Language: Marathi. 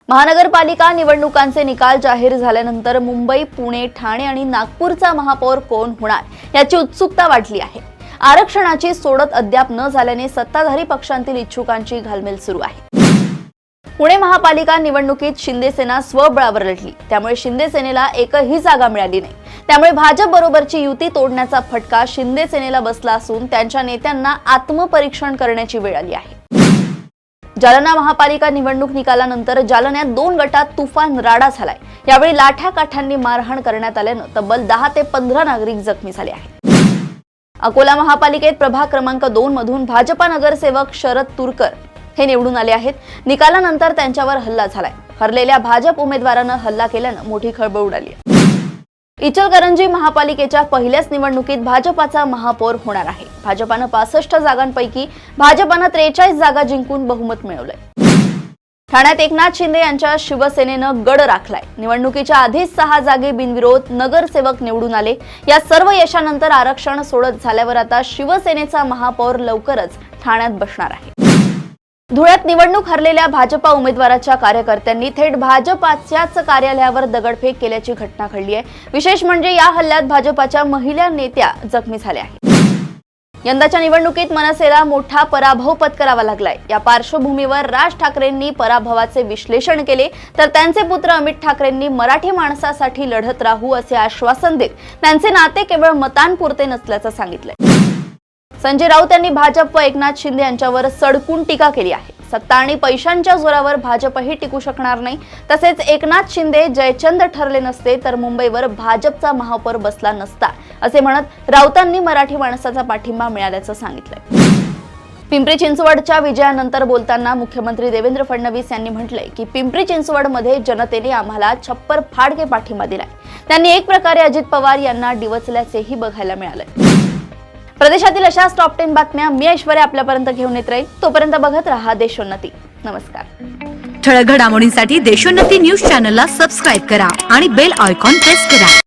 महानगरपालिका निवडणुकांचे निकाल जाहीर झाल्यानंतर मुंबई, पुणे, ठाणे आणि नागपूरचा महापौर कोण होणार याची उत्सुकता वाढली आहे। आरक्षणाची सोडत अद्याप न झाल्याने सत्ताधारी पक्षांतील इच्छुकांची घालमेल सुरू आहे। पुणे महापालिका निवडणुकीत शिंदे सेना स्वबळावर लढली, त्यामुळे शिंदे सेनेला एकही जागा मिळाली नाही। त्यामुळे भाजप बरोबरची युती तोडण्याचा फटका शिंदे सेनेला बसला असून त्यांच्या नेत्यांना आत्मपरीक्षण करण्याची वेळ आली आहे। जालना महापालिका निवडणूक निकालानंतर जालन्यात 2 गटात तुफान राडा झालाय। यावेळी लाठ्या काठ्यांनी मारहाण करण्यात आल्यानं तब्बल 10 ते 15 नागरिक जखमी झाले आहेत। अकोला महापालिकेत प्रभाग क्रमांक 2 मधून भाजपा नगरसेवक शरद तुरकर हे निवडून आले आहेत। निकालानंतर त्यांच्यावर हल्ला झालाय। हरलेल्या भाजप उमेदवारानं हल्ला केल्यानं मोठी खळबळ उडाली आहे। इचलकरंजी महापालिकेच्या पहिल्याच निवडणुकीत भाजपाचा महापौर होणार आहे। भाजपानं 65 जागांपैकी भाजपानं 43 जागा जिंकून बहुमत मिळवलंय। ठाण्यात एकनाथ शिंदे यांच्या शिवसेनेनं गड राखलाय। निवडणुकीच्या आधीच 6 जागे बिनविरोध नगरसेवक निवडून आले। या सर्व यशानंतर आरक्षण सोडत झाल्यावर आता शिवसेनेचा महापौर लवकरच ठाण्यात बसणार आहे। धुळ्यात निवडणूक हरलेल्या भाजपा उमेदवाराच्या कार्यकर्त्यांनी थेट भाजपाच्याच कार्यालयावर दगडफेक केल्याची घटना घडली आहे। विशेष म्हणजे या हल्ल्यात भाजपाच्या महिला नेत्या जखमी झाल्या आहेत। यंदाच्या निवडणुकीत मनसेला मोठा पराभव पत्करावा लागलाय। या पार्श्वभूमीवर राज ठाकरेंनी पराभवाचे विश्लेषण केले, तर त्यांचे पुत्र अमित ठाकरेंनी मराठी माणसासाठी लढत राहू असे आश्वासन देत त्यांचे नाते केवळ मतांपुरते नसल्याचं सांगितलंय। संजय राऊत यांनी भाजप व एकनाथ शिंदे यांच्यावर सडकून टीका केली आहे। सत्ता आणि पैशांच्या जोरावर भाजपही टिकू शकणार नाही। तसेच एकनाथ शिंदे जयचंद ठरले नसते तर मुंबईवर भाजपचा महापौर बसला नसता असे म्हणत राऊतांनी मराठी माणसाचा पाठिंबा मिळाल्याचं सांगितलंय। पिंपरी चिंचवडच्या विजयानंतर बोलताना मुख्यमंत्री देवेंद्र फडणवीस यांनी म्हटलंय की पिंपरी चिंचवडमध्ये जनतेने आम्हाला छप्पर फाडके पाठिंबा दिलाय। त्यांनी एक प्रकारे अजित पवार यांना डिवचल्याचेही बघायला मिळालंय। प्रदेशातील अशाच टॉप 10 बातम्या मी ऐश्वर्या आपल्यापर्यंत घेऊन येत राहील। तोपर्यंत बघत रहा देशोन्नती। नमस्कार। ठळक घडामोडींसाठी देशोन्नती न्यूज चॅनलला सबस्क्राइब करा आणि बेल आयकॉन प्रेस करा।